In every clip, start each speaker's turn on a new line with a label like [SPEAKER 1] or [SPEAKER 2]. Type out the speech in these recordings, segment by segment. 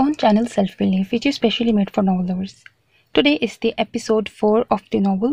[SPEAKER 1] own channel Self Belief, which is specially made for novel lovers. Today is the episode 4 of the novel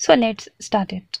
[SPEAKER 1] So let's start it.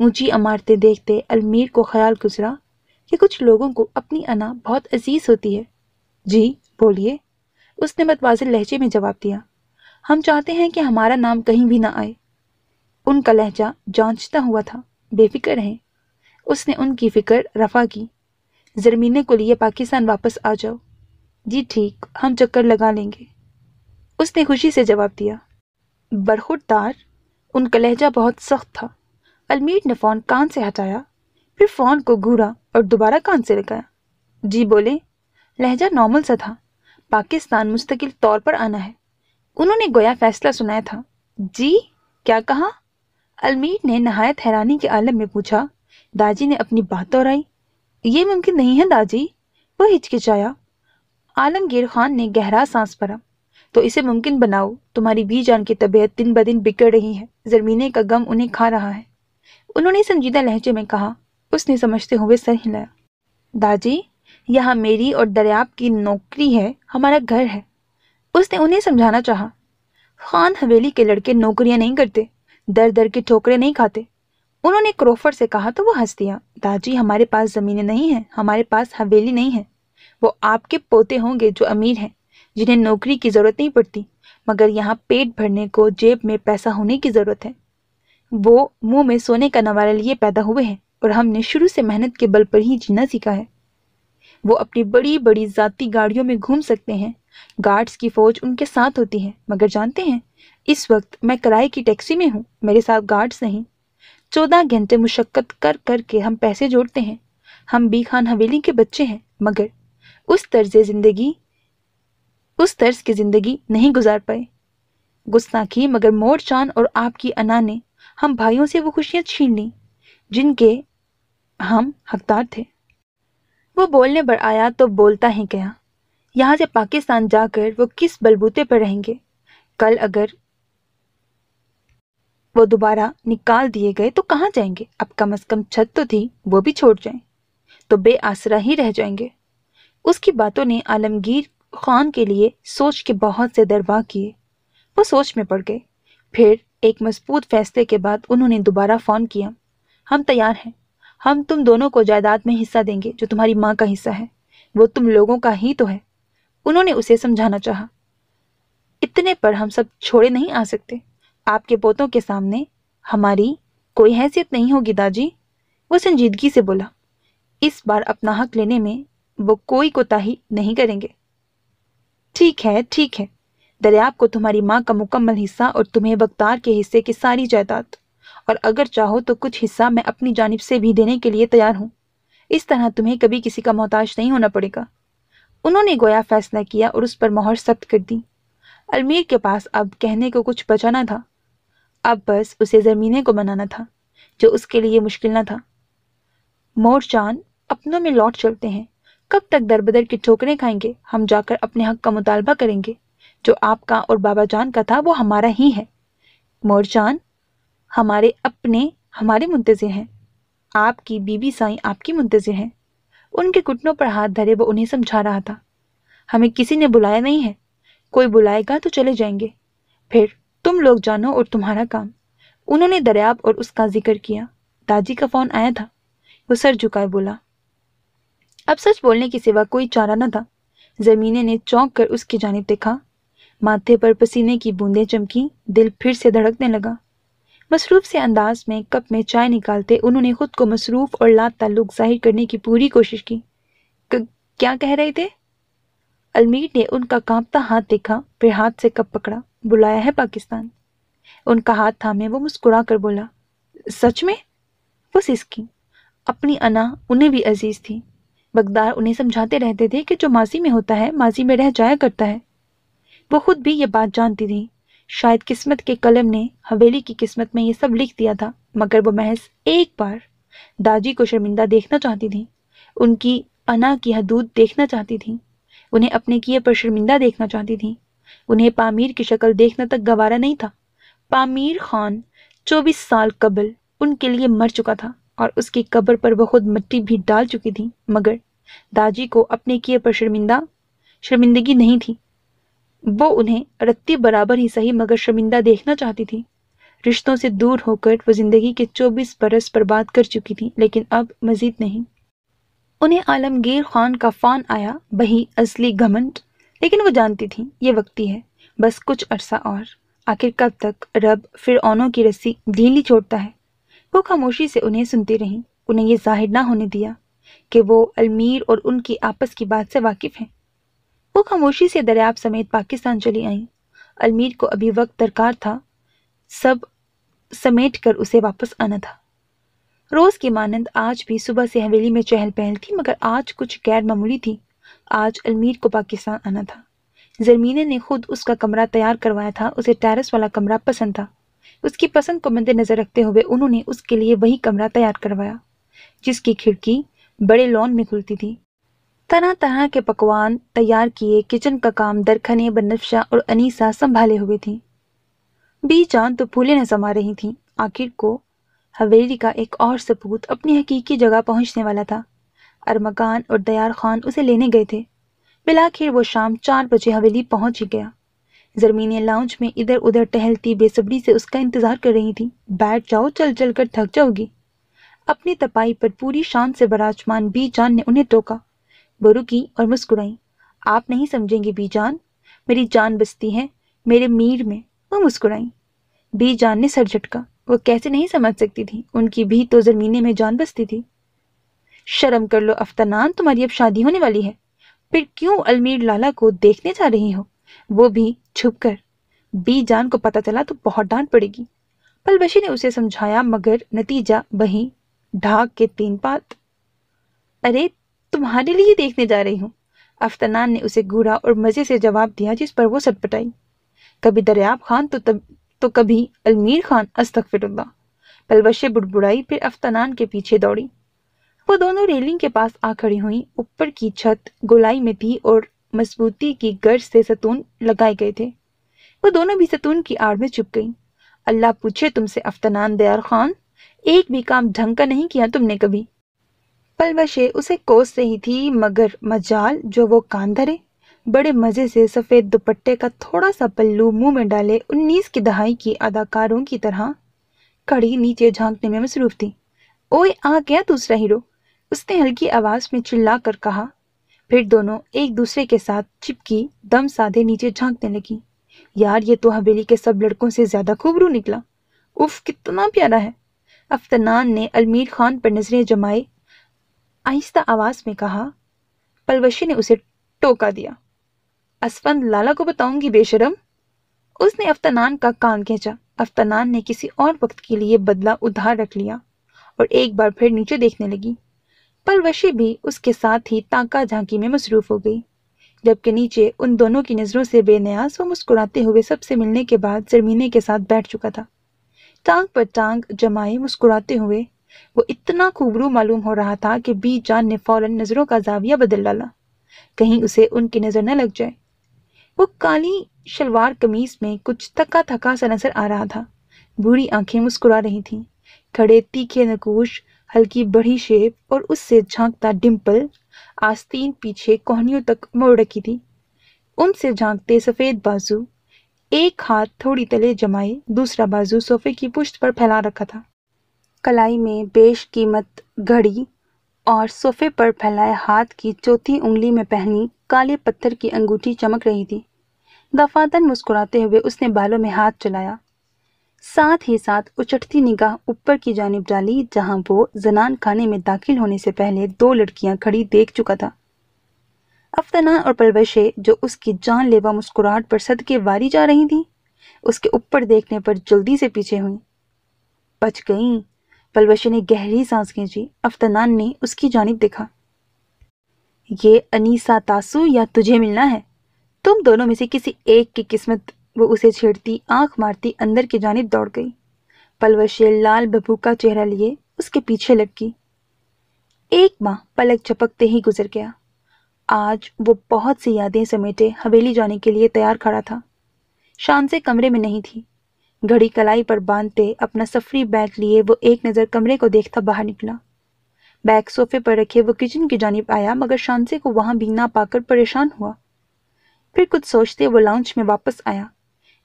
[SPEAKER 1] اونچی عمارتیں دیکھتے Almir کو خیال گزرا کہ کچھ لوگوں کو اپنی انا بہت عزیز ہوتی ہے۔ جی بولیے، اس نے متوازن لہجے میں جواب دیا۔ ہم چاہتے ہیں کہ ہمارا نام کہیں بھی نہ آئے۔ ان کا لہجہ جانچتا ہوا تھا۔ بے فکر رہیں۔ اس نے ان کی فکر رفع کی۔ زرمینے کو لیے پاکستان واپس آ جاؤ۔ جی ٹھیک، ہم چکر لگا لیں گے، اس نے خوشی سے جواب دیا۔ برخوردار، ان کا لہجہ بہت سخت تھا۔ المیر نے فون کان سے ہٹایا، پھر فون کو گھورا اور دوبارہ کان سے لگایا۔ جی بولیں۔ لہجہ نارمل سا تھا۔ پاکستان مستقل طور پر آنا ہے، انہوں نے گویا فیصلہ سنایا تھا۔ جی کیا کہا؟ المیر نے نہایت حیرانی کے عالم میں پوچھا۔ داجی نے اپنی بات دہرائی۔ یہ ممکن نہیں ہے داجی، وہ ہچکچایا۔ عالمگیر خان نے گہرا سانس بھرا۔ تو اسے ممکن بناؤ، تمہاری بی جان کی طبیعت دن بدن بگڑ رہی ہے، زرمینے کا غم انہیں کھا رہا ہے، انہوں نے سنجیدہ لہجے میں کہا۔ اس نے سمجھتے ہوئے سر ہلایا۔ داجی، یہاں میری اور دریاب کی نوکری ہے، ہمارا گھر ہے، اس نے انہیں سمجھانا چاہا۔ خان حویلی کے لڑکے نوکریاں نہیں کرتے، در در کے ٹھوکریں نہیں کھاتے، انہوں نے کروفر سے کہا تو وہ ہنس دیا۔ داجی، ہمارے پاس زمینیں نہیں ہیں، ہمارے پاس حویلی نہیں ہے، وہ آپ کے پوتے ہوں گے جو امیر ہیں، جنہیں نوکری کی ضرورت نہیں پڑتی، مگر یہاں پیٹ بھرنے کو جیب میں پیسہ ہونے کی ضرورت ہے۔ وہ منہ میں سونے کا نوارا لیے پیدا ہوئے ہیں اور ہم نے شروع سے محنت کے بل پر ہی جینا سیکھا ہے۔ وہ اپنی بڑی بڑی ذاتی گاڑیوں میں گھوم سکتے ہیں، گارڈز کی فوج ان کے ساتھ ہوتی ہے، مگر جانتے ہیں اس وقت میں کرائے کی ٹیکسی میں ہوں، میرے ساتھ گارڈز نہیں۔ 14 گھنٹے مشقت کر کر کے ہم پیسے جوڑتے ہیں۔ ہم بی خان حویلی کے بچے ہیں، مگر اس طرز کی زندگی نہیں گزار پائے۔ گستاخی، مگر موڑ چاند اور آپ کی انا نے ہم بھائیوں سے وہ خوشیاں چھین لیں جن کے ہم حقدار تھے۔ وہ بولنے پر آیا تو بولتا ہی گیا۔ یہاں سے پاکستان جا کر وہ کس بلبوتے پر رہیں گے؟ کل اگر وہ دوبارہ نکال دیے گئے تو کہاں جائیں گے؟ اب کم از کم چھت تو تھی، وہ بھی چھوڑ جائیں تو بے آسرا ہی رہ جائیں گے۔ اس کی باتوں نے عالمگیر خان کے لیے سوچ کے بہت سے دربا کیے۔ وہ سوچ میں پڑ گئے۔ پھر ایک مضبوط فیصلے کے بعد انہوں نے دوبارہ فون کیا۔ ہم تیار ہیں، ہم تم دونوں کو جائیداد میں حصہ دیں گے جو تمہاری ماں کا حصہ ہے، وہ تم لوگوں کا ہی تو ہے، انہوں نے اسے سمجھانا چاہا۔ اتنے پر ہم سب چھوڑے نہیں آ سکتے، آپ کے پوتوں کے سامنے ہماری کوئی حیثیت نہیں ہوگی داجی، وہ سنجیدگی سے بولا۔ اس بار اپنا حق لینے میں وہ کوئی کوتاہی نہیں کریں گے۔ ٹھیک ہے، ٹھیک ہے، دریاب کو تمہاری ماں کا مکمل حصہ اور تمہیں بختار کے حصے کی ساری جائیداد، اور اگر چاہو تو کچھ حصہ میں اپنی جانب سے بھی دینے کے لیے تیار ہوں۔ اس طرح تمہیں کبھی کسی کا محتاج نہیں ہونا پڑے گا۔ انہوں نے گویا فیصلہ کیا اور اس پر مہر ثبت کر دی۔ المیر کے پاس اب کہنے کو کچھ بچا نہ تھا، اب بس اسے زرمینے کو منانا تھا، جو اس کے لیے مشکل نہ تھا۔ موڑ چاند اپنوں میں لوٹ چلتے ہیں، کب تک در بدر کی ٹھوکریں کھائیں گے؟ ہم جا کر اپنے حق کا مطالبہ کریں گے، جو آپ کا اور بابا جان کا تھا وہ ہمارا ہی ہے۔ موڑ چاند ہمارے اپنے ہمارے منتظر ہیں، آپ کی بی بی سائیں آپ کی منتظر ہیں۔ ان کے گھٹنوں پر ہاتھ دھرے وہ انہیں سمجھا رہا تھا۔ ہمیں کسی نے بلایا نہیں ہے، کوئی بلائے گا تو چلے جائیں گے، پھر تم لوگ جانو اور تمہارا کام۔ انہوں نے دریاب اور اس کا ذکر کیا۔ داجی کا فون آیا تھا، وہ سر جھکائے بولا۔ اب سچ بولنے کے سوا کوئی چارہ نہ تھا۔ زمینے نے چونک کر اس کی جانب دیکھا، ماتھے پر پسینے کی بوندیں چمکی، دل پھر سے دھڑکنے لگا۔ مصروف سے انداز میں کپ میں چائے نکالتے انہوں نے خود کو مصروف اور لا تعلق ظاہر کرنے کی پوری کوشش کی۔ کیا کہہ رہے تھے؟ المیر نے ان کا کانپتا ہاتھ دیکھا، پھر ہاتھ سے کپ پکڑا۔ بلایا ہے پاکستان۔ ان کا ہاتھ تھامے وہ مسکرا کر بولا، سچ میں؟ وہ سسکی۔ اپنی انا انہیں بھی عزیز تھی۔ بغدار انہیں سمجھاتے رہتے تھے کہ جو ماضی میں ہوتا ہے ماضی میں رہ جایا کرتا ہے۔ وہ خود بھی یہ بات جانتی تھی۔ شاید قسمت کے قلم نے حویلی کی قسمت میں یہ سب لکھ دیا تھا، مگر وہ محض ایک بار داجی کو شرمندہ دیکھنا چاہتی تھی، ان کی انا کی حدود دیکھنا چاہتی تھی، انہیں اپنے کیے پر شرمندہ دیکھنا چاہتی تھی۔ انہیں پامیر کی شکل دیکھنا تک گوارا نہیں تھا۔ پامیر خان 24 سال قبل ان کے لیے مر چکا تھا اور اس کی قبر پر وہ خود مٹی بھی ڈال چکی تھی، مگر داجی کو اپنے کیے پر شرمندگی نہیں تھی۔ وہ انہیں رتی برابر ہی صحیح مگر شرمندہ دیکھنا چاہتی تھی۔ رشتوں سے دور ہو کر وہ زندگی کے 24 برس برباد کر چکی تھی، لیکن اب مزید نہیں۔ انہیں عالمگیر خان کا فان آیا، وہی اصلی گھمنڈ، لیکن وہ جانتی تھی یہ وقتی ہے، بس کچھ عرصہ اور۔ آخر کب تک رب فرعونوں کی رسی ڈھیلی چھوڑتا ہے؟ وہ خاموشی سے انہیں سنتی رہیں، انہیں یہ ظاہر نہ ہونے دیا کہ وہ المیر اور ان کی آپس کی بات سے واقف ہیں۔ وہ خاموشی سے دریاب سمیت پاکستان چلی آئیں۔ المیر کو ابھی وقت درکار تھا، سب سمیٹ کر اسے واپس آنا تھا۔ روز کی مانند آج بھی صبح سے حویلی میں چہل پہل تھی، مگر آج کچھ غیر معمولی تھی۔ آج المیر کو پاکستان آنا تھا۔ زرمینہ نے خود اس کا کمرہ تیار کروایا تھا، اسے ٹیرس والا کمرہ پسند تھا۔ اس کی پسند کو مد نظر رکھتے ہوئے انہوں نے اس کے لیے وہی کمرہ تیار کروایا جس کی کھڑکی بڑے لان میں کھلتی تھی۔ طرح طرح کے پکوان تیار کیے، کچن کا کام درخنے بنفشہ اور انیسہ سنبھالے ہوئے تھیں۔ بی جان تو پھولے نہ سما رہی تھیں۔ آخر کو حویلی کا ایک اور سپوت اپنی حقیقی جگہ پہنچنے والا تھا۔ ارمغان اور دیار خان اسے لینے گئے تھے۔ بلاخر وہ شام 4 بجے حویلی پہنچ ہی گیا۔ زرمینہ لاؤنج میں ادھر ادھر ٹہلتی بے صبری سے اس کا انتظار کر رہی تھی۔ بیٹھ جاؤ، چل چل کر تھک جاؤ گی۔ اپنی تپائی پر پوری شان سے براجمان بی جان نے انہیں ٹوکا۔ وہ رکی اور مسکرائیں۔ آپ نہیں سمجھیں گے بی جان، میری جان بستی ہے میرے میر میں۔ وہ مسکرائیں۔ بی جان نے سر جھٹکا۔ وہ کیسے نہیں سمجھ سکتی تھی، ان کی بھی تو زرمینہ میں جان بستی تھی۔ شرم کر لو افتنان، تمہاری اب شادی ہونے والی ہے، پھر کیوں المیر لالا کو دیکھنے جا رہی ہو، وہ بھی چھپ کر؟ بی جان کو پتہ چلا تو بہت ڈانٹ پڑے گی۔ پلوشی نے اسے سمجھایا، مگر نتیجہ وہی، ڈھاک کے 3 پات۔ ارے تمہارے لیے دیکھنے جا رہی ہوں، افتنان نے اسے گھورا اور مزے سے جواب دیا، جس پر وہ سٹپٹائی۔ کبھی دریاب خان تو کبھی المیر خان، استغفر اللہ۔ پلوشے بڑبڑائی، پھر افتنان کے پیچھے دوڑی۔ وہ دونوں ریلنگ کے پاس آ کھڑی ہوئیں۔ اوپر کی چھت گولائی میں تھی اور مضبوطی کی غرض سے ستون لگائے گئے تھے۔ وہ دونوں بھی ستون کی آڑ میں چھپ گئیں۔ اللہ پوچھے تم سے افتنان دیار خان، ایک بھی کام ڈھنگ کا نہیں کیا تم نے کبھی؟ پلوشے اسے کوس رہی تھی، مگر مجال جو وہ کان دھرے۔ بڑے مزے سے سفید دوپٹے کا تھوڑا سا پلو منہ میں ڈالے 19 کی دہائی کی اداکاروں کی طرح کھڑی نیچے جھانکنے میں مصروف تھی۔ اوئے آ گیا دوسرا ہیرو، اس نے ہلکی آواز میں چلا کر کہا۔ پھر دونوں ایک دوسرے کے ساتھ چپکی دم سادھے نیچے جھانکنے لگی۔ یار یہ تو حویلی کے سب لڑکوں سے زیادہ خوبرو نکلا، اف کتنا پیارا ہے۔ افتنان نے المیر خان پر نظریں جمائے آہستہ آواز میں کہا۔ پلوشی نے اسے ٹوکا دیا۔ اسفند لالا کو بتاؤں گی بے شرم۔ اس نے افتنان کا کان کھینچا۔ افتنان نے کسی اور وقت کے لیے بدلہ ادھار رکھ لیا اور ایک بار پھر نیچے دیکھنے لگی۔ پلوشی بھی اس کے ساتھ ہی تاکہ جھانکی میں مصروف ہو گئی، جبکہ نیچے ان دونوں کی نظروں سے بے نیاز وہ مسکراتے ہوئے سب سے ملنے کے بعد زرمینہ کے ساتھ بیٹھ چکا تھا۔ ٹانگ پر ٹانگ جمائے مسکراتے ہوئے وہ اتنا خوبرو معلوم ہو رہا تھا کہ بی جان نے فوراً نظروں کا زاویہ بدل ڈالا، کہیں اسے ان کی نظر نہ لگ جائے۔ وہ کالی شلوار قمیص میں کچھ تھکا تھکا سا نظر آ رہا تھا۔ بوڑھی آنکھیں مسکرا رہی تھیں، کھڑے تیکھے نقوش، ہلکی بڑھی شیپ اور اس سے جھانکتا ڈمپل، آستین پیچھے کوہنیوں تک موڑ رکھی تھی۔ ان سے جھانکتے سفید بازو، ایک ہاتھ تھوڑی تلے جمائے، دوسرا بازو صوفے کی پشت پر پھیلا رکھا تھا۔ کلائی میں بیش قیمت گھڑی اور صوفے پر پھیلائے ہاتھ کی چوتھی انگلی میں پہنی کالے پتھر کی انگوٹھی چمک رہی تھی۔ دفاتن مسکراتے ہوئے اس نے بالوں میں ہاتھ چلایا، ساتھ ہی ساتھ اچٹتی نگاہ اوپر کی جانب ڈالی جہاں وہ زنان خانے میں داخل ہونے سے پہلے 2 لڑکیاں کھڑی دیکھ چکا تھا۔ افتنان اور پلوشے جو اس کی جان لیوا مسکراہٹ پر صدقے واری جا رہی تھیں، اس کے اوپر دیکھنے پر جلدی سے پیچھے ہوئیں۔ بچ گئیں۔ پلوشے نے گہری سانس کھینچی۔ افتنان نے اس کی جانب دیکھا۔ یہ انیسہ تاسو یا تجھے ملنا ہے؟ تم دونوں میں سے کسی ایک کی قسمت۔ وہ اسے چھیڑتی آنکھ مارتی اندر کی جانب دوڑ گئی۔ پلوشے لال ببو کا چہرہ لیے اس کے پیچھے لگ گئی۔ 1 ماہ پلک جھپکتے ہی گزر گیا۔ آج وہ بہت سی یادیں سمیٹے حویلی جانے کے لیے تیار کھڑا تھا۔ شان سے کمرے میں نہیں تھی۔ گھڑی کلائی پر باندھتے اپنا سفری بیگ لیے وہ ایک نظر کمرے کو دیکھتا باہر نکلا۔ بیگ صوفے پر رکھے وہ کچن کی جانب آیا، مگر شانزے کو وہاں بھی نہ پا کر پریشان ہوا۔ پھر کچھ سوچتے وہ لاؤنج میں واپس آیا۔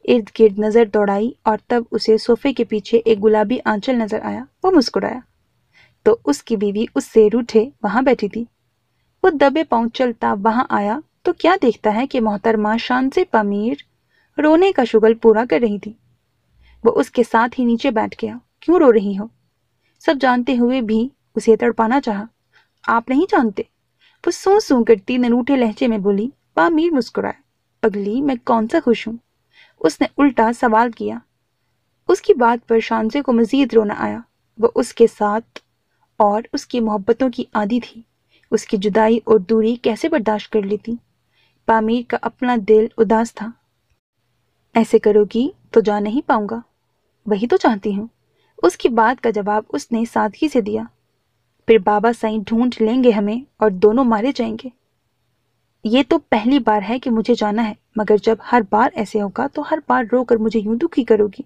[SPEAKER 1] ارد گرد نظر دوڑائی اور تب اسے صوفے کے پیچھے ایک گلابی آنچل نظر آیا۔ وہ مسکرایا تو اس کی بیوی اس سے روٹھے وہاں بیٹھی تھی۔ وہ دبے پاؤں چلتا وہاں آیا تو کیا دیکھتا ہے کہ محترمہ شانزے پامیر رونے کا شغل پورا کر رہی تھی۔ وہ اس کے ساتھ ہی نیچے بیٹھ گیا۔ کیوں رو رہی ہو؟ سب جانتے ہوئے بھی اسے تڑپانا چاہا۔ آپ نہیں جانتے؟ وہ سوں سوں کرتی ننوٹے لہجے میں بولی۔ پامیر مسکرایا۔ پگلی، میں کون سا خوش ہوں؟ اس نے الٹا سوال کیا۔ اس کی بات پر شانزے کو مزید رونا آیا۔ وہ اس کے ساتھ اور اس کی محبتوں کی عادی تھی۔ اس کی جدائی اور دوری کیسے برداشت کر لیتی؟ پامیر کا اپنا دل اداس تھا۔ ایسے کرو گی تو جا نہیں پاؤں گا۔ وہی تو چاہتی ہوں۔ اس کی بات کا جواب اس نے سادگی سے دیا۔ پھر بابا سائیں ڈھونڈ لیں گے ہمیں اور دونوں مارے جائیں گے۔ یہ تو پہلی بار ہے کہ مجھے جانا ہے، مگر جب ہر بار ایسے ہوگا تو ہر بار رو کر مجھے یوں دکھی کرو گی۔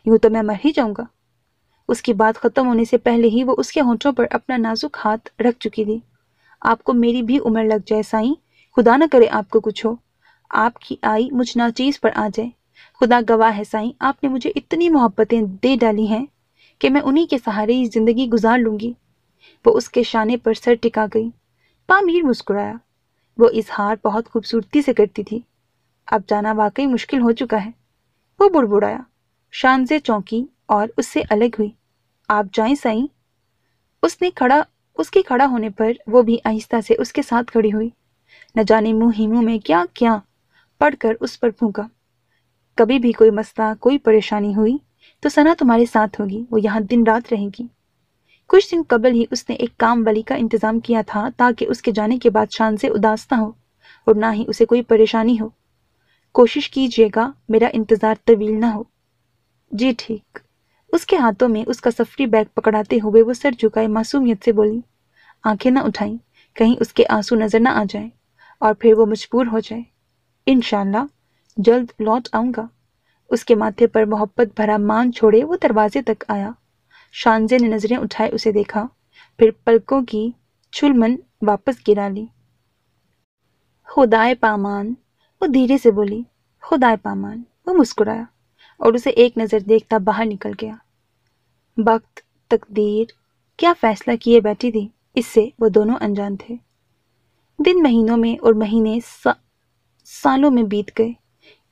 [SPEAKER 1] یوں تو میں مر ہی جاؤں گا۔ اس کی بات ختم ہونے سے پہلے ہی وہ اس کے ہونٹوں پر اپنا نازک ہاتھ رکھ چکی تھی۔ آپ کو میری بھی عمر لگ جائے سائیں، خدا نہ کرے آپ کو کچھ ہو، آپ کی آئی مجھ ناچیز پر آ جائے۔ خدا گواہ ہے سائیں، آپ نے مجھے اتنی محبتیں دے ڈالی ہیں کہ میں انہی کے سہارے ہی زندگی گزار لوں گی۔ وہ اس کے شانے پر سر ٹکا گئی۔ پامیر مسکرایا۔ وہ اظہار بہت خوبصورتی سے کرتی تھی۔ اب جانا واقعی مشکل ہو چکا ہے۔ وہ بڑبڑایا۔ شانزے چونکی اور اس سے الگ ہوئی۔ آپ جائیں سائیں۔ اس کے کھڑا ہونے پر وہ بھی آہستہ سے اس کے ساتھ کھڑی ہوئی۔ نہ جانے منہ ہی منہ میں کیا کیا پڑھ کر اس پر پھونکا۔ کبھی بھی کوئی مسئلہ، کوئی پریشانی ہوئی تو ثنا تمہارے ساتھ ہوگی، وہ یہاں دن رات رہے گی۔ کچھ دن قبل ہی اس نے ایک کام والی کا انتظام کیا تھا تاکہ اس کے جانے کے بعد شانزے اداس نہ ہو اور نہ ہی اسے کوئی پریشانی ہو۔ کوشش کیجیے گا میرا انتظار طویل نہ ہو۔ جی ٹھیک۔ اس کے ہاتھوں میں اس کا سفری بیگ پکڑاتے ہوئے وہ سر جھکائے معصومیت سے بولی۔ آنکھیں نہ اٹھائیں، کہیں اس کے آنسو نظر نہ آ جائیں اور پھر وہ مجبور ہو جائے۔ انشاءاللہ جلد لوٹ آؤں گا۔ اس کے ماتھے پر محبت بھرا مان چھوڑے وہ دروازے تک آیا۔ شانزے نے نظریں اٹھائے اسے دیکھا، پھر پلکوں کی چھلمن واپس گرا لی۔ خدائے پامان، وہ دھیرے سے بولی۔ خدائے پامان۔ وہ مسکرایا اور اسے ایک نظر دیکھتا باہر نکل گیا۔ وقت، تقدیر کیا فیصلہ کیے بیٹھی تھی، اس سے وہ دونوں انجان تھے۔ دن مہینوں میں اور مہینے سالوں میں بیت گئے۔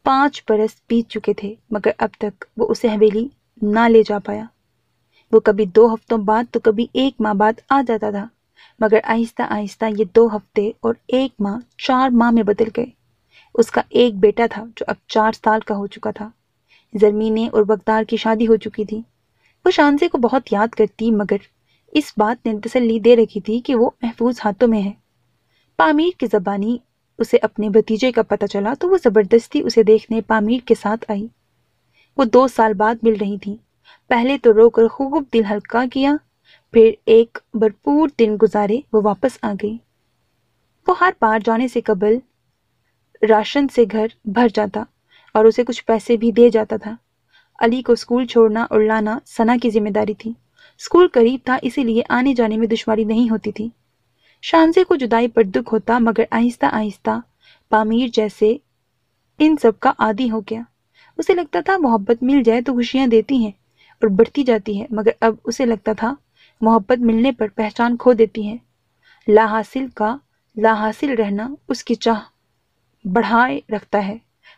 [SPEAKER 1] 5 برس بیت چکے تھے مگر اب تک وہ اسے حویلی نہ لے جا پایا۔ وہ کبھی 2 ہفتوں بعد تو کبھی 1 ماہ بعد آ جاتا تھا، مگر آہستہ آہستہ یہ 2 ہفتے اور 1 ماہ 4 ماہ میں بدل گئے۔ اس کا ایک بیٹا تھا جو اب 4 سال کا ہو چکا تھا۔ زرمینے اور بغدار کی شادی ہو چکی تھی۔ وہ شانزے کو بہت یاد کرتی مگر اس بات نے تسلی دے رکھی تھی کہ وہ محفوظ ہاتھوں میں ہے۔ پامیر کی زبانی اسے اپنے بھتیجے کا پتہ چلا تو وہ زبردستی اسے دیکھنے پامیر کے ساتھ آئی۔ وہ 2 سال بعد مل رہی تھیں۔ پہلے تو رو کر خوب دل ہلکا کیا، پھر ایک بھرپور دن گزارے وہ واپس آ گئی۔ وہ ہر بار جانے سے قبل راشن سے گھر بھر جاتا اور اسے کچھ پیسے بھی دے جاتا تھا۔ علی کو اسکول چھوڑنا اور لانا ثنا کی ذمہ داری تھی۔ اسکول قریب تھا اسی لیے آنے جانے میں دشواری نہیں ہوتی تھی۔ شانزے کو جدائی پر دکھ ہوتا مگر آہستہ آہستہ پامیر جیسے ان سب کا عادی ہو گیا۔ اسے لگتا تھا محبت مل جائے تو خوشیاں دیتی ہیں اور بڑھتی جاتی ہے، مگر اب اسے لگتا تھا محبت ملنے پر پہچان کھو دیتی ہے۔ لا حاصل کا لا حاصل رہنا اس کی چاہ بڑھائے رکھتا ہے،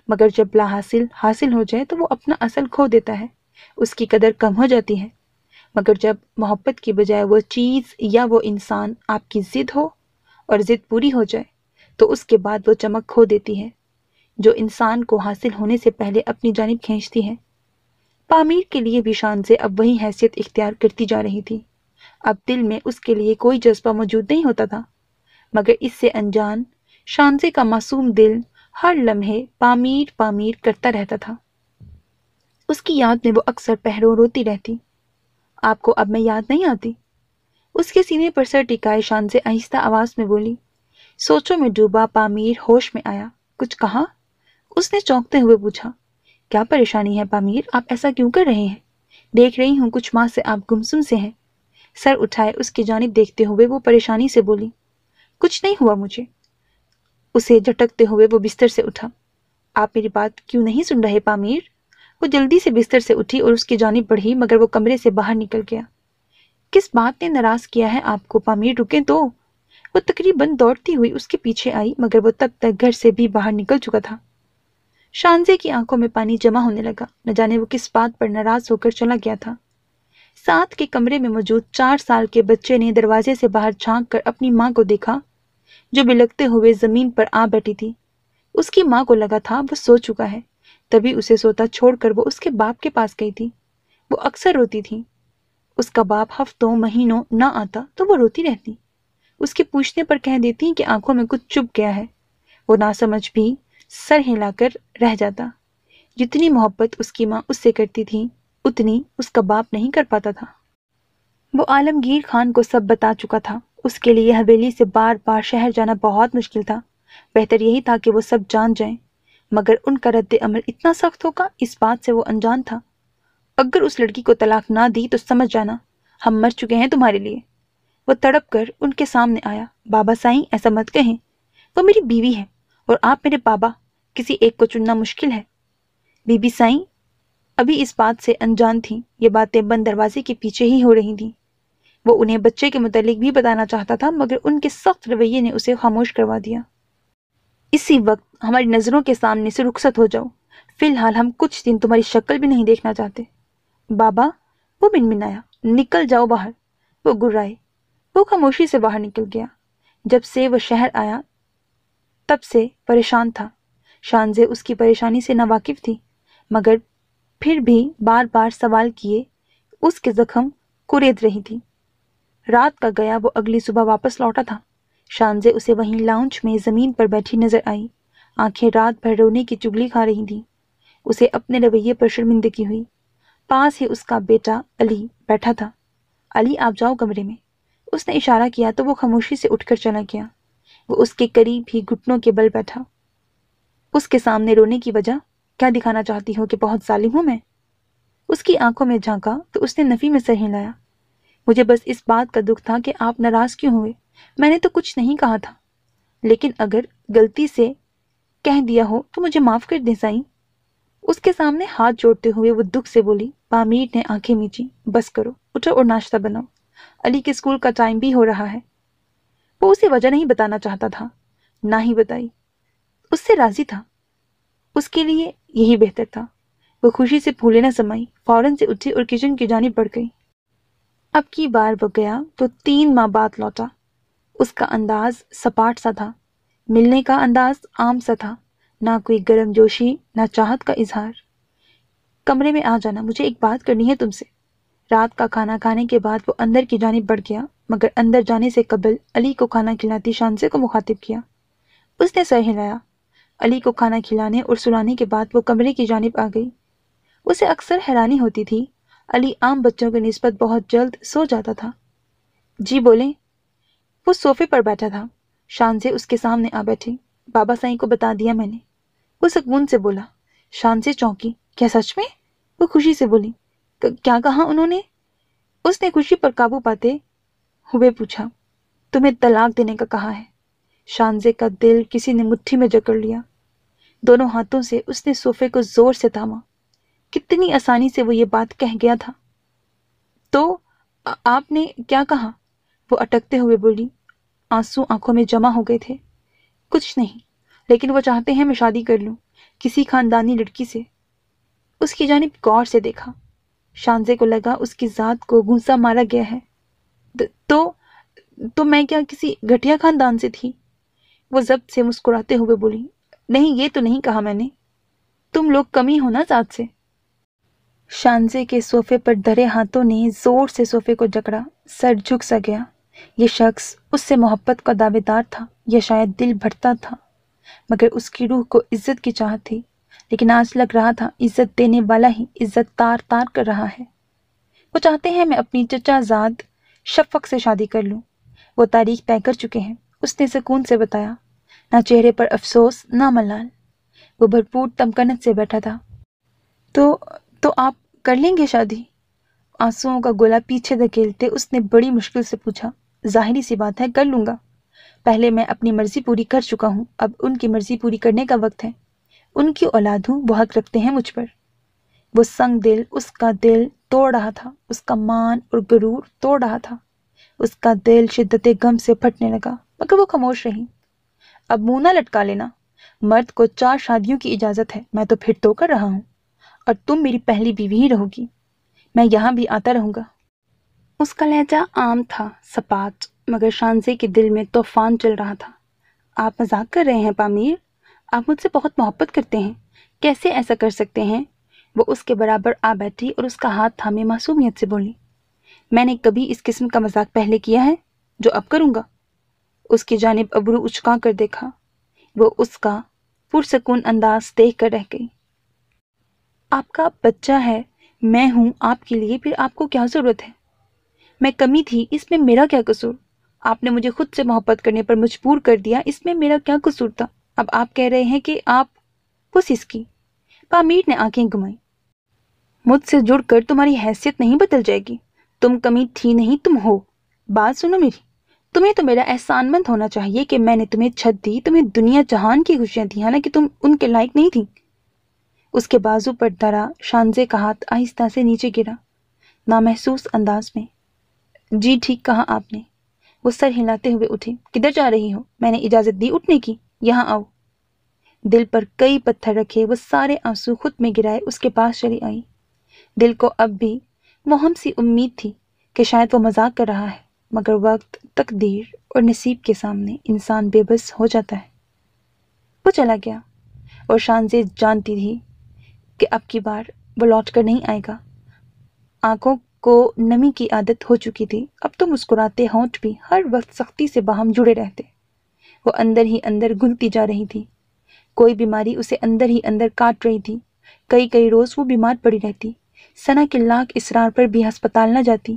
[SPEAKER 1] مگر جب لا حاصل حاصل ہو جائے تو وہ اپنا اصل کھو دیتا ہے، اس کی قدر کم ہو جاتی ہے۔ مگر جب محبت کی بجائے وہ چیز یا وہ انسان آپ کی ضد ہو اور ضد پوری ہو جائے تو اس کے بعد وہ چمک کھو دیتی ہے جو انسان کو حاصل ہونے سے پہلے اپنی جانب کھینچتی ہے۔ پامیر کے لیے بھی شانزے اب وہی حیثیت اختیار کرتی جا رہی تھی۔ اب دل میں اس کے لیے کوئی جذبہ موجود نہیں ہوتا تھا، مگر اس سے انجان شانزے کا معصوم دل ہر لمحے پامیر پامیر کرتا رہتا تھا۔ اس کی یاد میں وہ اکثر پہروں روتی رہتی۔ آپ کو اب میں یاد نہیں آتی؟ اس کے سینے پر سر ٹکائے شانزے آہستہ آواز میں بولی۔ سوچوں میں ڈوبا پامیر ہوش میں آیا۔ کچھ کہا؟ اس نے چونکتے ہوئے پوچھا۔ کیا پریشانی ہے پامیر، آپ ایسا کیوں کر رہے ہیں؟ دیکھ رہی ہوں کچھ ماہ سے آپ گمسم سے ہیں۔ سر اٹھائے اس کی جانب دیکھتے ہوئے وہ پریشانی سے بولی۔ کچھ نہیں ہوا مجھے۔ اسے جھٹکتے ہوئے وہ بستر سے اٹھا۔ آپ میری بات کیوں نہیں سن رہے پامیر؟ وہ جلدی سے بستر سے اٹھی اور اس کی جانب بڑھی، مگر وہ کمرے سے باہر نکل گیا۔ کس بات نے ناراض کیا ہے آپ کو پامیر؟ رکیں تو۔ وہ تقریباً دوڑتی ہوئی اس کے پیچھے آئی، مگر وہ تب تک گھر سے بھی باہر نکل چکا تھا۔ شانزے کی آنکھوں میں پانی جمع ہونے لگا، نہ جانے وہ کس بات پر ناراض ہو کر چلا گیا تھا۔ ساتھ کے کمرے میں موجود 4 سال کے بچے نے دروازے سے باہر جھانک کر اپنی ماں کو دیکھا، جو بلکتے ہوئے زمین پر آ بیٹھی تھی۔ اس کی ماں کو لگا تھا وہ سو چکا ہے، تبھی اسے سوتا چھوڑ کر وہ اس کے باپ کے پاس گئی تھی۔ وہ اکثر روتی تھی۔ اس کا باپ ہفتوں مہینوں نہ آتا تو وہ روتی رہتی۔ اس کے پوچھنے پر کہہ دیتی کہ آنکھوں میں کچھ چبھ گیا ہے۔ وہ ناسمجھ بھی سر ہلا کر رہ جاتا۔ جتنی محبت اس کی ماں اس سے کرتی تھی، اتنی اس کا باپ نہیں کر پاتا تھا۔ وہ عالمگیر خان کو سب بتا چکا تھا۔ اس کے لیے حویلی سے بار بار شہر جانا بہت مشکل تھا۔ بہتر یہی تھا کہ وہ سب جان جائیں، مگر ان کا رد عمل اتنا سخت ہوگا اس بات سے وہ انجان تھا۔ اگر اس لڑکی کو طلاق نہ دی تو سمجھ جانا ہم مر چکے ہیں تمہارے لیے۔ وہ تڑپ کر ان کے سامنے آیا۔ بابا سائیں ایسا مت کہیں، وہ میری بیوی ہے اور آپ میرے بابا، کسی ایک کو چننا مشکل ہے۔ بی بی سائیں ابھی اس بات سے انجان تھیں۔ یہ باتیں بند دروازے کے پیچھے ہی ہو رہی تھیں۔ وہ انہیں بچے کے متعلق بھی بتانا چاہتا تھا، مگر ان کے سخت رویے نے اسے خاموش کروا دیا۔ اسی وقت ہماری نظروں کے سامنے سے رخصت ہو جاؤ، فی الحال ہم کچھ دن تمہاری شکل بھی نہیں دیکھنا چاہتے۔ بابا، وہ منمنایا، نکل جاؤ باہر۔ وہ گرائے۔ وہ خاموشی سے باہر نکل گیا۔ جب سے وہ شہر آیا تب سے پریشان تھا۔ شانزے اس کی پریشانی سے ناواقف تھی، مگر پھر بھی بار بار سوال کیے اس کے زخم کورید رہی تھی۔ رات کا گیا وہ اگلی صبح واپس لوٹا تھا۔ شانزے اسے وہیں لاؤنج میں زمین پر بیٹھی نظر آئی، آنکھیں رات بھر رونے کی چگلی کھا رہی تھیں۔ اسے اپنے رویے پر شرمندگی ہوئی۔ پاس ہی اس کا بیٹا علی بیٹھا تھا۔ علی آپ جاؤ کمرے میں۔ اس نے اشارہ کیا تو وہ خاموشی سے اٹھ کر چلا گیا۔ وہ اس کے قریب ہی گھٹنوں کے بل بیٹھا۔ اس کے سامنے رونے کی وجہ کیا دکھانا چاہتی ہو کہ بہت ظالم ہوں میں؟ اس کی آنکھوں میں جھانکا تو اس نے نفی میں سر ہلایا۔ مجھے بس اس بات کا دکھ تھا کہ آپ ناراض کیوں ہوئے؟ میں نے تو کچھ نہیں کہا تھا، لیکن اگر غلطی سے کہہ دیا ہو تو مجھے معاف کر دیں سائیں۔ اس کے سامنے ہاتھ جوڑتے ہوئے وہ دکھ سے بولی۔ پامیر نے آنکھیں میچی۔ بس کرو، اٹھو اور ناشتہ بناؤ، علی کے اسکول کا ٹائم بھی ہو رہا ہے۔ وہ اسے وجہ نہیں بتانا چاہتا تھا، نہ ہی بتائی۔ اس سے راضی تھا، اس کے لیے یہی بہتر تھا۔ وہ خوشی سے پھولے نہ سمائی، فوراً سے اٹھی اور کچن کی جانب بڑھ گئی۔ اب کی بار وہ گیا تو 3 ماہ بعد لوٹا۔ اس کا انداز سپاٹ سا تھا، ملنے کا انداز عام سا تھا، نہ کوئی گرم جوشی نہ چاہت کا اظہار۔ کمرے میں آ جانا، مجھے ایک بات کرنی ہے تم سے۔ رات کا کھانا کھانے کے بعد وہ اندر کی جانب بڑھ گیا، مگر اندر جانے سے قبل علی کو کھانا کھلاتی شانزے کو مخاطب کیا۔ اس نے سر ہلایا۔ علی کو کھانا کھلانے اور سلانے کے بعد وہ کمرے کی جانب آ گئی۔ اسے اکثر حیرانی ہوتی تھی، علی عام بچوں کی نسبت بہت جلد سو جاتا تھا۔ جی بولیں۔ وہ صوفے پر بیٹھا تھا۔ شانزے اس کے سامنے آ بیٹھی۔ بابا سائیں کو بتا دیا میں نے، وہ سکون سے بولا۔ شانزے چونکی۔ کیا سچ میں؟ وہ خوشی سے بولی۔ کیا کہا انہوں نے؟ اس نے خوشی پر قابو پاتے ہوئے پوچھا۔ تمہیں طلاق دینے کا کہا ہے۔ شانزے کا دل کسی نے مٹھی میں جکڑ لیا۔ دونوں ہاتھوں سے اس نے صوفے کو زور سے تھاما۔ کتنی آسانی سے وہ یہ بات کہہ گیا تھا۔ تو آپ نے کیا کہا؟ وہ اٹکتے ہوئے بولی۔ آنسو آنکھوں میں جمع ہو گئے تھے۔ کچھ نہیں، لیکن وہ چاہتے ہیں میں شادی کر لوں کسی خاندانی لڑکی سے۔ اس کی جانب غور سے دیکھا۔ شانزے کو لگا اس کی ذات کو گھونسا مارا گیا ہے۔ تو میں کیا کسی گھٹیا خاندان سے تھی؟ وہ ضبط سے مسکراتے ہوئے بولی۔ نہیں، یہ تو نہیں کہا میں نے، تم لوگ کمی ہو نا ذات سے۔ شانزے کے صوفے پر دھرے ہاتھوں نے زور سے صوفے کو جکڑا۔ سر جھک سا گیا۔ یہ شخص اس سے محبت کا دعوے دار تھا یا شاید دل بھرتا تھا، مگر اس کی روح کو عزت کی چاہت تھی۔ لیکن آج لگ رہا تھا عزت دینے والا ہی عزت تار تار کر رہا ہے۔ وہ چاہتے ہیں میں اپنی چچا زاد شفق سے شادی کر لوں۔ وہ تاریخ طے کر چکے ہیں، اس نے سکون سے بتایا، نہ چہرے پر افسوس نہ ملال۔ وہ بھرپور تمکنت سے بیٹھا تھا۔ تو آپ کر لیں گے شادی؟ آنسوؤں کا گولا پیچھے دھکیلتے اس نے بڑی مشکل سے پوچھا۔ ظاہری سی بات ہے، کر لوں گا۔ پہلے میں اپنی مرضی پوری کر چکا ہوں، اب ان کی مرضی پوری کرنے کا وقت ہے۔ ان کی اولاد ہوں، وہ حق رکھتے ہیں مجھ پر۔ وہ سنگ دل اس کا دل توڑ رہا تھا، اس کا مان اور غرور توڑ رہا تھا۔ اس کا دل شدت غم سے پھٹنے لگا، مگر وہ خاموش رہی۔ اب منہ نہ لٹکا لینا، مرد کو 4 شادیوں کی اجازت ہے، میں تو پھر تو کر رہا ہوں، اور تم میری پہلی بیوی ہی رہو گی، میں یہاں بھی آتا رہوں گا۔ اس کا لہجہ عام تھا، سپاٹ، مگر شانزے کے دل میں طوفان چل رہا تھا۔ آپ مذاق کر رہے ہیں پامیر؟ آپ مجھ سے بہت محبت کرتے ہیں، کیسے ایسا کر سکتے ہیں؟ وہ اس کے برابر آ بیٹھی اور اس کا ہاتھ تھامے معصومیت سے بولی، میں نے کبھی اس قسم کا مذاق پہلے کیا ہے جو اب کروں گا؟ اس کی جانب ابرو اچکا کر دیکھا۔ وہ اس کا پرسکون انداز دیکھ کر رہ گئی۔ آپ کا بچہ ہے، میں ہوں آپ کے لیے، پھر آپ کو کیا ضرورت ہے؟ میں کمی تھی، اس میں میرا کیا قصور؟ آپ نے مجھے خود سے محبت کرنے پر مجبور کر دیا، اس میں میرا کیا قصور تھا؟ اب آپ کہہ رہے ہیں کہ آپ بس اس کی۔ پامیر نے آنکھیں گھمائیں۔ مجھ سے جڑ کر تمہاری حیثیت نہیں بدل جائے گی، تم کمی تھی نہیں، تم ہو۔ بات سنو میری، تمہیں تو میرا احسان مند ہونا چاہیے کہ میں نے تمہیں چھت دی، تمہیں دنیا جہان کی خوشیاں دی، حالانکہ تم ان کے لائق نہیں تھی۔ اس کے بازو پر دھرا شانزے کا ہاتھ آہستہ سے نیچے گرا، نامحسوس انداز میں۔ جی ٹھیک کہا آپ نے۔ وہ سر ہلاتے ہوئے اٹھے۔ کدھر جا رہی ہو؟ میں نے اجازت دی اٹھنے کی، یہاں آؤ۔ دل پر کئی پتھر رکھے وہ سارے آنسو خود میں گرائے اس کے پاس چلی آئی۔ دل کو اب بھی موہم سی امید تھی کہ شاید وہ مذاق کر رہا ہے، مگر وقت، تقدیر اور نصیب کے سامنے انسان بے بس ہو جاتا ہے۔ وہ چلا گیا اور شانزے جانتی تھی کہ اب کی بار وہ لوٹ کر نہیں آئے گا۔ آنکھوں کو نمی کی عادت ہو چکی تھی، اب تو مسکراتے ہونٹ بھی ہر وقت سختی سے باہم جڑے رہتے۔ وہ اندر ہی اندر گھلتی جا رہی تھی، کوئی بیماری اسے اندر ہی اندر کاٹ رہی تھی۔ کئی روز وہ بیمار پڑی رہتی، ثنا کے لاکھ اصرار پر بھی ہسپتال نہ جاتی۔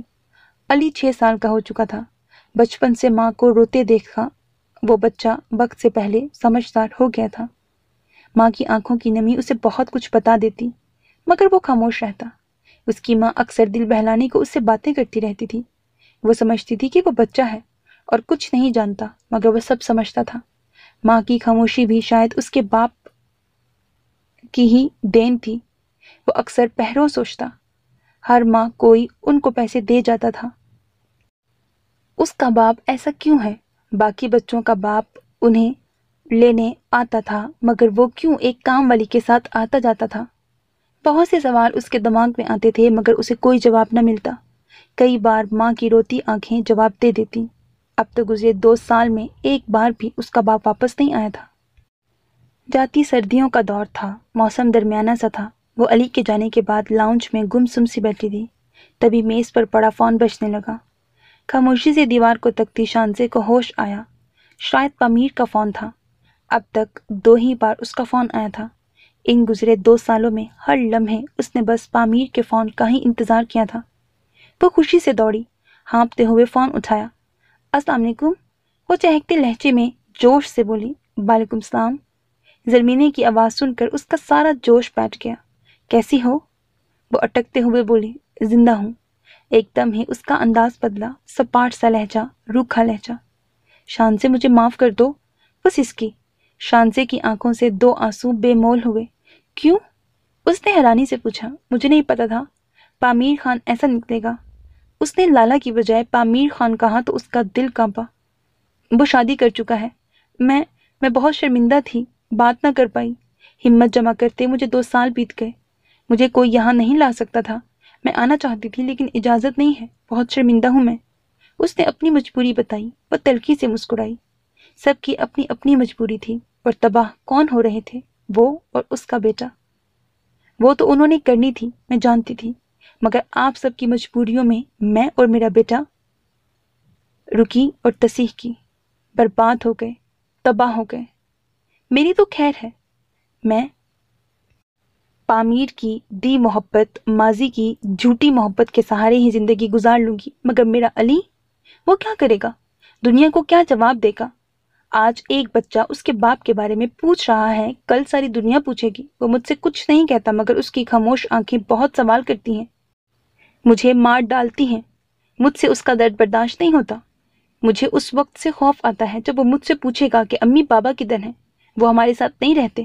[SPEAKER 1] علی 6 سال کا ہو چکا تھا، بچپن سے ماں کو روتے دیکھا وہ بچہ وقت سے پہلے سمجھدار ہو گیا تھا۔ ماں کی آنکھوں کی نمی اسے بہت کچھ بتا دیتی، مگر وہ خاموش رہتا۔ اس کی ماں اکثر دل بہلانے کو اس سے باتیں کرتی رہتی تھی۔ وہ سمجھتی تھی کہ وہ بچہ ہے اور کچھ نہیں جانتا، مگر وہ سب سمجھتا تھا۔ ماں کی خاموشی بھی شاید اس کے باپ کی ہی دین تھی۔ وہ اکثر پہروں سوچتا، ہر ماہ کوئی ان کو پیسے دے جاتا تھا۔ اس کا باپ ایسا کیوں ہے؟ باقی بچوں کا باپ انہیں لینے آتا تھا، مگر وہ کیوں ایک کام والی کے ساتھ آتا جاتا تھا؟ بہت سے سوال اس کے دماغ میں آتے تھے، مگر اسے کوئی جواب نہ ملتا۔ کئی بار ماں کی روتی آنکھیں جواب دے دیتی۔ اب تو گزرے 2 سال میں ایک بار بھی اس کا باپ واپس نہیں آیا تھا۔ جاتی سردیوں کا دور تھا، موسم درمیانہ سا تھا۔ وہ علی کے جانے کے بعد لاؤنج میں گم سم سی بیٹھی تھی، تبھی میز پر پڑا فون بجنے لگا۔ خاموشی سے دیوار کو تکتی شانزے کو ہوش آیا، شاید پامیر کا فون تھا۔ اب تک 2 ہی بار اس کا فون آیا تھا۔ ان گزرے 2 سالوں میں ہر لمحے اس نے بس پامیر کے فون کا ہی انتظار کیا تھا۔ وہ خوشی سے دوڑی، ہانپتے ہوئے فون اٹھایا۔ السلام علیکم، وہ چہکتے لہجے میں جوش سے بولی۔ وعلیکم السلام۔ زرمینے کی آواز سن کر اس کا سارا جوش بیٹھ گیا۔ کیسی ہو؟ وہ اٹکتے ہوئے بولی۔ زندہ ہوں۔ ایک دم ہی اس کا انداز بدلا، سپاٹ سا لہجہ، روکھا لہجہ۔ شانزے مجھے معاف کر دو، بس اس کی۔ شانزے کی آنکھوں سے 2 آنسو بے مول ہوئے۔ کیوں؟ اس نے حیرانی سے پوچھا۔ مجھے نہیں پتا تھا پامیر خان ایسا نکلے گا۔ اس نے لالا کی بجائے پامیر خان کہا تو اس کا دل کانپا۔ وہ شادی کر چکا ہے۔ میں بہت شرمندہ تھی، بات نہ کر پائی۔ ہمت جمع کرتے مجھے 2 سال بیت گئے۔ مجھے کوئی یہاں نہیں لا سکتا تھا۔ میں آنا چاہتی تھی لیکن اجازت نہیں ہے، بہت شرمندہ ہوں میں۔ اس نے اپنی مجبوری بتائی۔ وہ تلخی سے مسکرائی۔ سب کی اپنی اپنی مجبوری تھی، اور تباہ کون ہو رہے تھے؟ وہ اور اس کا بیٹا۔ وہ تو انہوں نے کرنی تھی، میں جانتی تھی، مگر آپ سب کی مجبوریوں میں اور میرا بیٹا رکی اور تصیح کی، برباد ہو گئے، تباہ ہو گئے۔ میری تو خیر ہے، میں پامیر کی دی محبت، ماضی کی جھوٹی محبت کے سہارے ہی زندگی گزار لوں گی، مگر میرا علی، وہ کیا کرے گا؟ دنیا کو کیا جواب دے گا؟ آج ایک بچہ اس کے باپ کے بارے میں پوچھ رہا ہے، کل ساری دنیا پوچھے گی۔ وہ مجھ سے کچھ نہیں کہتا، مگر اس کی خاموش آنکھیں بہت سوال کرتی ہیں، مجھے مار ڈالتی ہیں۔ مجھ سے اس کا درد برداشت نہیں ہوتا۔ مجھے اس وقت سے خوف آتا ہے جب وہ مجھ سے پوچھے گا کہ امی بابا کدھر ہیں؟ وہ ہمارے ساتھ نہیں رہتے۔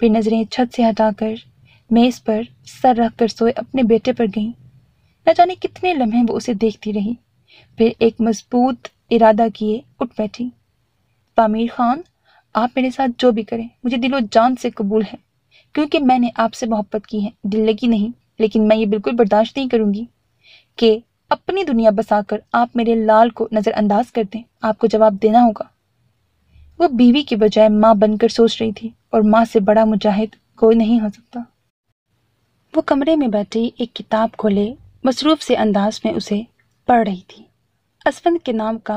[SPEAKER 1] پھر نظریں چھت سے ہٹا کر میز پر سر رکھ کر سوئے اپنے بیٹے پر گئیں۔ نہ جانے کتنے لمحے وہ اسے دیکھتی رہی، پھر ایک مضبوط ارادہ کیے اٹھ بیٹھی۔ تعمیر خان، آپ میرے ساتھ جو بھی کریں مجھے دل و جان سے قبول ہے، کیونکہ میں نے آپ سے محبت کی ہے، دل لگی نہیں، لیکن میں یہ بالکل برداشت نہیں کروں گی کہ اپنی دنیا بسا کر آپ میرے لال کو نظر انداز کر دیں۔ آپ کو جواب دینا ہوگا۔ وہ بیوی کے بجائے ماں بن کر سوچ رہی تھی، اور ماں سے بڑا مجاہد کوئی نہیں ہو سکتا۔ وہ کمرے میں بیٹھی ایک کتاب کھولے مصروف سے انداز میں اسے پڑھ رہی تھی۔ اسفند کے نام کا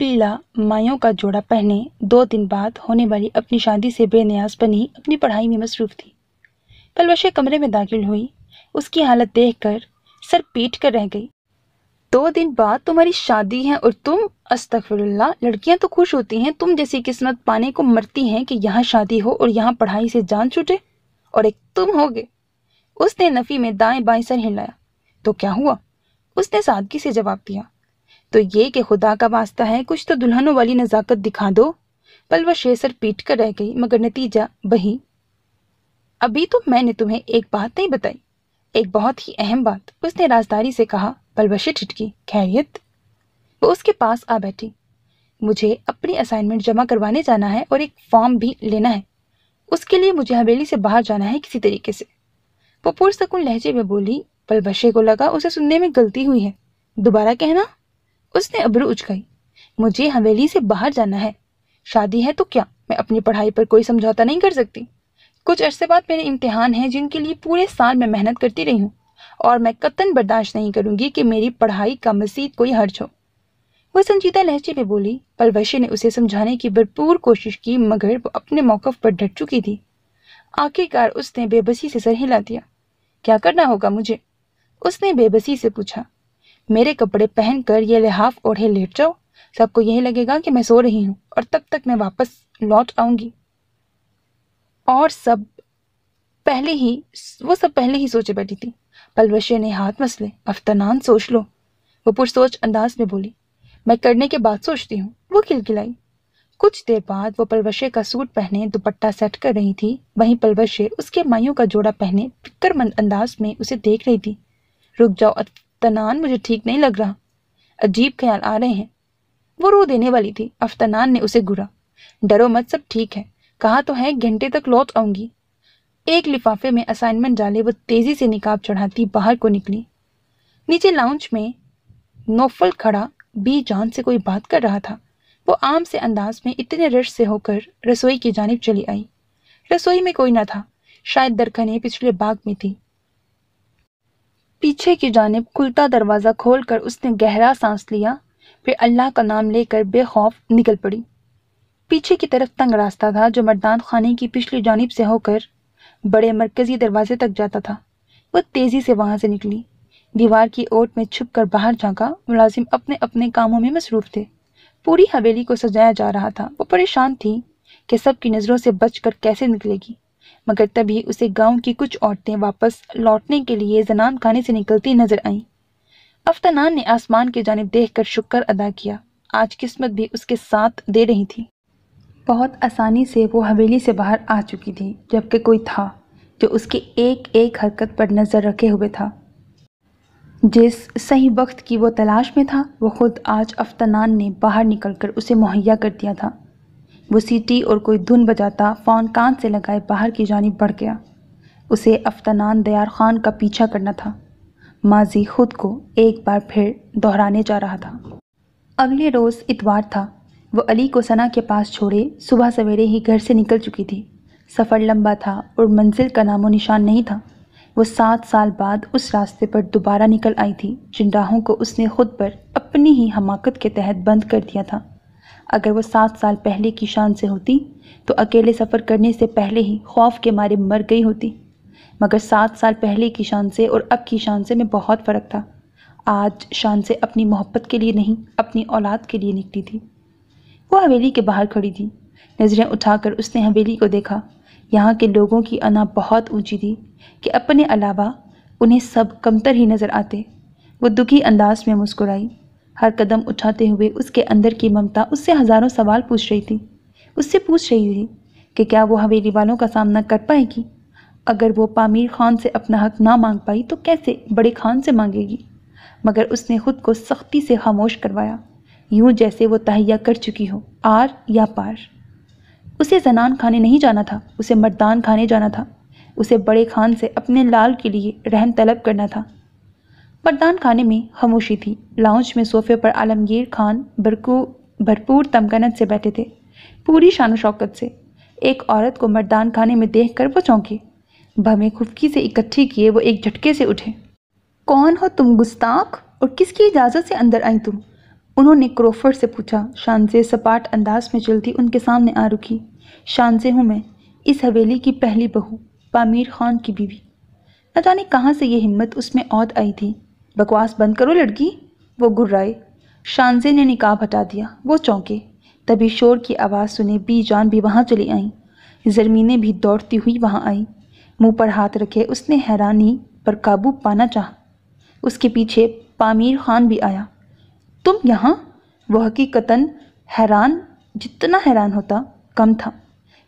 [SPEAKER 1] پیلا مایوں کا جوڑا پہنے 2 دن بعد ہونے والی اپنی شادی سے بے نیاز بنی اپنی پڑھائی میں مصروف تھی۔ پلوشے کمرے میں داخل ہوئی، اس کی حالت دیکھ کر سر پیٹ کر رہ گئی۔ 2 دن بعد تمہاری شادی ہے اور تم، استغفر اللہ، لڑکیاں تو خوش ہوتی ہیں تم جیسی قسمت پانے کو مرتی ہیں کہ یہاں شادی ہو اور یہاں پڑھائی سے جان چھوٹے، اور ایک تم ہوگے۔ اس نے نفی میں دائیں بائیں سر ہلایا۔ تو کیا ہوا؟ اس نے سادگی سے جواب دیا۔ تو یہ کہ خدا کا واسطہ ہے کچھ تو دلہنوں والی نزاکت دکھا دو۔ پلوشے سر پیٹ کر رہ گئی، مگر نتیجہ وہی۔ ابھی تو میں نے تمہیں ایک بات نہیں بتائی، ایک بہت ہی اہم بات، اس نے رازداری سے کہا۔ پلوشے ٹھٹکی۔ خیریت؟ وہ اس کے پاس آ بیٹھی۔ مجھے اپنی اسائنمنٹ جمع کروانے جانا ہے اور ایک فارم بھی لینا ہے، اس کے لیے مجھے حویلی سے باہر جانا ہے کسی طریقے سے۔ وہ پرسکون لہجے میں بولی۔ پلوشے کو لگا اسے سننے میں غلطی ہوئی ہے۔ دوبارہ کہنا؟ اس نے ابرو اچکائی۔ مجھے حویلی سے باہر جانا ہے، شادی ہے تو کیا میں اپنی پڑھائی پر کوئی سمجھوتا نہیں کر سکتی؟ کچھ عرصے بعد میرے امتحان ہیں جن کے لیے پورے سال میں محنت کرتی رہی ہوں، اور میں قطعاً برداشت نہیں کروں گی کہ میری پڑھائی کا مزید کوئی حرج ہو۔ وہ سنجیدہ لہجے میں بولی۔ پلوشے نے اسے سمجھانے کی بھرپور کوشش کی، مگر وہ اپنے موقف پر ڈٹ چکی تھی۔ آخرکار اس نے بے بسی سے سر ہلا دیا۔ کیا کرنا ہوگا مجھے؟ اس نے بے بسی سے پوچھا۔ میرے کپڑے پہن کر یہ لحاف اوڑھے لیٹ جاؤ، سب کو یہی لگے گا کہ میں سو رہی ہوں، اور تب تک میں واپس لوٹ آؤں گی۔ اور وہ سب پہلے ہی سوچے بیٹھی تھی۔ پلوشے نے ہاتھ مسلے۔ افتنان سوچ لو، وہ پرسوچ انداز میں بولی۔ میں کرنے کے بعد سوچتی ہوں، وہ کھلکھلائی۔ کچھ دیر بعد وہ پلوشے کا سوٹ پہنے دوپٹہ سیٹ کر رہی تھی، وہیں پلوشے اس کے مائیوں کا جوڑا پہنے فکر مند انداز میں اسے دیکھ رہی تھی۔ رک جاؤ افتنان، مجھے ٹھیک نہیں لگ رہا، عجیب خیال آ رہے ہیں۔ وہ رو دینے والی تھی۔ افتنان نے اسے گھورا۔ ڈرو مت، سب ٹھیک ہے، کہا تو ہے گھنٹے تک لوٹ آؤں گی۔ ایک لفافے میں اسائنمنٹ ڈالے وہ تیزی سے نقاب چڑھاتی باہر کو نکلی۔ نیچے لاؤنج میں نوفل کھڑا بی جان سے کوئی بات کر رہا تھا۔ وہ عام سے انداز میں اتنے رش سے ہو کر رسوئی کی جانب چلی آئی۔ رسوئی میں کوئی نہ تھا، شاید درخنے پچھلے باغ میں تھی۔ پیچھے کی جانب کھلتا دروازہ کھول کر اس نے گہرا سانس لیا، پھر اللہ کا نام لے کر بے خوف نکل پڑی۔ پیچھے کی طرف تنگ راستہ تھا جو مردان خانے کی پچھلی جانب سے ہو کر بڑے مرکزی دروازے تک جاتا تھا۔ وہ تیزی سے وہاں سے نکلی، دیوار کی اوٹ میں چھپ کر باہر جھانکا۔ ملازم اپنے اپنے کاموں میں مصروف تھے۔ پوری حویلی کو سجایا جا رہا تھا۔ وہ پریشان تھی کہ سب کی نظروں سے بچ کر کیسے نکلے گی، مگر تبھی اسے گاؤں کی کچھ عورتیں واپس لوٹنے کے لیے زنان خانے سے نکلتی نظر آئیں۔ افتنان نے آسمان کی جانب دیکھ کر شکر ادا کیا، آج قسمت بھی اس کے ساتھ دے رہی تھی۔ بہت آسانی سے وہ حویلی سے باہر آ چکی تھی، جبکہ کوئی تھا جو اس کی ایک ایک حرکت پر نظر رکھے ہوئے تھا۔ جس صحیح وقت کی وہ تلاش میں تھا، وہ خود آج افتنان نے باہر نکل کر اسے مہیا کر دیا تھا۔ وہ سیٹی اور کوئی دھن بجاتا فون کان سے لگائے باہر کی جانب بڑھ گیا۔ اسے افتنان دیار خان کا پیچھا کرنا تھا، ماضی خود کو ایک بار پھر دہرانے جا رہا تھا۔ اگلے روز اتوار تھا۔ وہ علی کو ثنا کے پاس چھوڑے صبح سویرے ہی گھر سے نکل چکی تھی۔ سفر لمبا تھا اور منزل کا نام و نشان نہیں تھا۔ وہ 7 سال بعد اس راستے پر دوبارہ نکل آئی تھی جن راہوں کو اس نے خود پر اپنی ہی حماقت کے تحت بند کر دیا تھا۔ اگر وہ 7 سال پہلے کی شان سے ہوتی تو اکیلے سفر کرنے سے پہلے ہی خوف کے مارے مر گئی ہوتی، مگر 7 سال پہلے کی شان سے اور اب کی شان سے میں بہت فرق تھا۔ آج شان سے اپنی محبت کے لیے نہیں، اپنی اولاد کے لیے نکلی تھی۔ وہ حویلی کے باہر کھڑی تھی۔ نظریں اٹھا کر اس نے حویلی کو دیکھا۔ یہاں کے لوگوں کی انا بہت اونچی تھی کہ اپنے علاوہ انہیں سب کمتر ہی نظر آتے۔ وہ دکھی انداز میں مسکرائی۔ ہر قدم اٹھاتے ہوئے اس کے اندر کی ممتا اس سے ہزاروں سوال پوچھ رہی تھی۔ اس سے پوچھ رہی تھی کہ کیا وہ حویلی والوں کا سامنا کر پائے گی؟ اگر وہ پامیر خان سے اپنا حق نہ مانگ پائی تو کیسے بڑے خان سے مانگے گی؟ مگر اس نے خود کو سختی سے خاموش کروایا، یوں جیسے وہ تہیا کر چکی ہو، آر یا پار۔ اسے زنان کھانے نہیں جانا تھا، اسے مردان کھانے جانا تھا، اسے بڑے خان سے اپنے لال کے لیے رحم طلب کرنا تھا۔ مردان کھانے میں خاموشی تھی۔ لاؤنج میں صوفے پر عالمگیر خان بھرپور تمکنت سے بیٹھے تھے، پوری شان و شوکت سے۔ ایک عورت کو مردان کھانے میں دیکھ کر وہ چونکے، بھویں خفکی سے اکٹھی کیے وہ ایک جھٹکے سے اٹھے۔ کون ہو تم گستاخ، اور کس کی اجازت سے اندر آئیں تم؟ انہوں نے کروفرڈ سے پوچھا۔ شانزے سپاٹ انداز میں چلتی ان کے سامنے آ رکی۔ شانزے ہوں میں، اس حویلی کی پہلی بہو، پامیر خان کی بیوی۔ نہ جانے کہاں سے یہ ہمت اس میں عود آئی تھی۔ بکواس بند کرو لڑکی، وہ گرائے۔ شانزے نے نقاب ہٹا دیا، وہ چونکے۔ تبھی شور کی آواز سنے بی جان بھی وہاں چلی آئیں۔ زرمینیں بھی دوڑتی ہوئی وہاں آئیں۔ منہ پر ہاتھ رکھے اس نے حیرانی پر قابو پانا چاہا۔ اس کے پیچھے پامیر خان بھی آیا۔ تم یہاں؟ وہ حقیقتاً حیران، جتنا حیران ہوتا کم تھا۔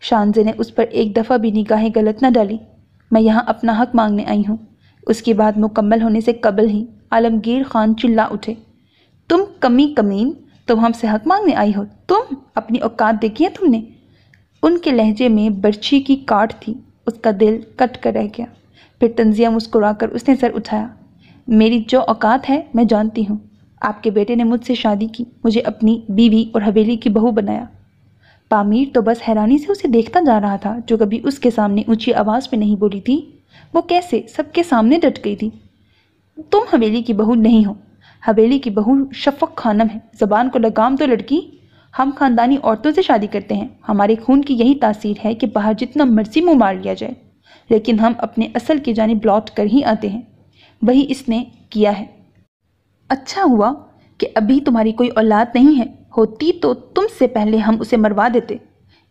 [SPEAKER 1] شانزے نے اس پر ایک دفعہ بھی نگاہیں غلط نہ ڈالی۔ میں یہاں اپنا حق مانگنے آئی ہوں۔ اس کی بات مکمل ہونے سے قبل ہی عالمگیر خان چلا اٹھے۔ تم کمین، تم ہم سے حق مانگنے آئی ہو؟ تم اپنی اوقات دیکھی ہے تم نے؟ ان کے لہجے میں برچھی کی کاٹ تھی۔ اس کا دل کٹ کر رہ گیا۔ پھر طنزیہ مسکرا کر اس نے سر اٹھایا۔ میری جو اوقات ہے میں جانتی ہوں۔ آپ کے بیٹے نے مجھ سے شادی کی، مجھے اپنی بیوی اور حویلی کی بہو بنایا۔ پامیر تو بس حیرانی سے اسے دیکھتا جا رہا تھا، جو کبھی اس کے سامنے اونچی آواز میں نہیں بولی تھی، وہ کیسے سب کے سامنے ڈٹ گئی تھی۔ تم حویلی کی بہو نہیں ہو۔ حویلی کی بہو شفق خانم ہے۔ زبان کو لگام تو لڑکی، ہم خاندانی عورتوں سے شادی کرتے ہیں۔ ہمارے خون کی یہی تاثیر ہے کہ باہر جتنا مرضی منہ مار لیا جائے، لیکن ہم اپنے اصل کی جانب لوٹ کر ہی آتے ہیں۔ وہی اس نے کیا ہے۔ اچھا ہوا کہ ابھی تمہاری کوئی اولاد نہیں ہے، ہوتی تو تم سے پہلے ہم اسے مروا دیتے۔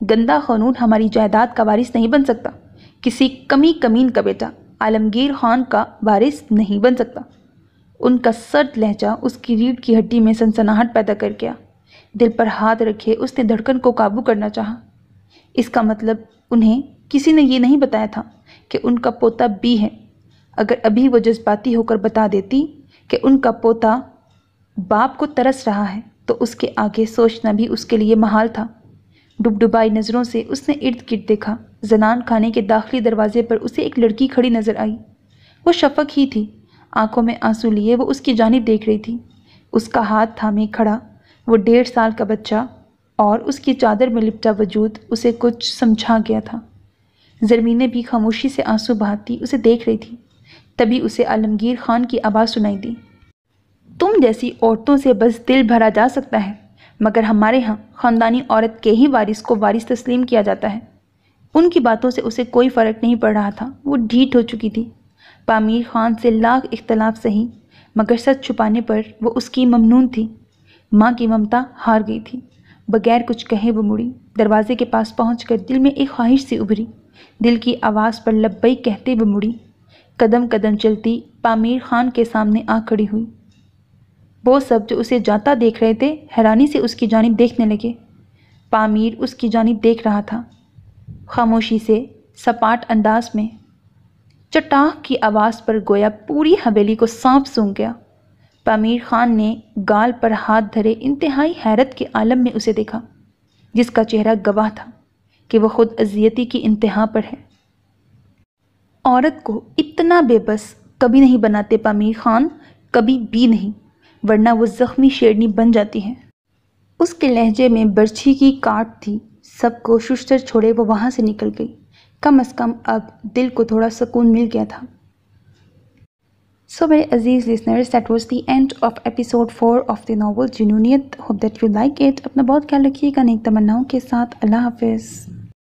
[SPEAKER 1] گندا قانون ہماری جائیداد کا وارث نہیں بن سکتا۔ کسی کمین کا بیٹا عالمگیر خان کا وارث نہیں بن سکتا۔ ان کا سرد لہجہ اس کی ریڑھ کی ہڈی میں سنسناہٹ پیدا کر گیا۔ دل پر ہاتھ رکھے اس نے دھڑکن کو قابو کرنا چاہا۔ اس کا مطلب انہیں کسی نے یہ نہیں بتایا تھا کہ ان کا پوتا بی ہے۔ اگر ابھی وہ جذباتی ہو کر بتا دیتی کہ ان کا پوتا باپ کو ترس رہا ہے تو اس کے آگے سوچنا بھی اس کے لیے محال تھا۔ ڈبڈبائی نظروں سے اس نے ارد گرد دیکھا۔ زنان خانے کے داخلی دروازے پر اسے ایک لڑکی کھڑی نظر آئی۔ وہ شفق ہی تھی۔ آنکھوں میں آنسو لیے وہ اس کی جانب دیکھ رہی تھی۔ اس کا ہاتھ تھامے کھڑا وہ 1.5 سال کا بچہ اور اس کی چادر میں لپٹا وجود اسے کچھ سمجھا گیا تھا۔ زرمینیں بھی خاموشی سے آنسو بہاتی اسے دیکھ رہی تھی۔ تبھی اسے عالمگیر خان کی آواز سنائی دی۔ تم جیسی عورتوں سے بس دل بھرا جا سکتا ہے، مگر ہمارے ہاں خاندانی عورت کے ہی وارث کو وارث تسلیم کیا جاتا ہے۔ ان کی باتوں سے اسے کوئی فرق نہیں پڑ رہا تھا۔ وہ ڈھیٹ ہو چکی تھی۔ پامیر خان سے لاکھ اختلاف سہی، مگر سچ چھپانے پر وہ اس کی ممنون تھی۔ ماں کی ممتا ہار گئی تھی۔ بغیر کچھ کہے وہ مڑی۔ دروازے کے پاس پہنچ کر دل میں ایک خواہش سی ابھری۔ دل کی آواز پر لبیک کہتے وہ مڑی۔ قدم قدم چلتی پامیر خان کے سامنے آ کھڑی ہوئی۔ وہ سب جو اسے جاتا دیکھ رہے تھے حیرانی سے اس کی جانب دیکھنے لگے۔ پامیر اس کی جانب دیکھ رہا تھا، خاموشی سے، سپاٹ انداز میں۔ چٹاخ کی آواز پر گویا پوری حویلی کو سانپ سونگھ گیا۔ پامیر خان نے گال پر ہاتھ دھرے انتہائی حیرت کے عالم میں اسے دیکھا، جس کا چہرہ گواہ تھا کہ وہ خود اذیتی کی انتہا پر ہے۔ عورت کو اتنا بے بس کبھی نہیں بناتے پامیر خان، کبھی بھی نہیں، ورنہ وہ زخمی شیرنی بن جاتی ہے۔ اس کے لہجے میں برچھی کی کاٹ تھی۔ سب کو ششتر چھوڑے وہ وہاں سے نکل گئی۔ کم از کم اب دل کو تھوڑا سکون مل گیا تھا۔ So very Aziz listeners, that was the end of episode 4 of the novel جنونیت. Hope that you like it. اپنا بہت خیال رکھیے گا نیک تمناؤں کے ساتھ۔ اللہ حافظ۔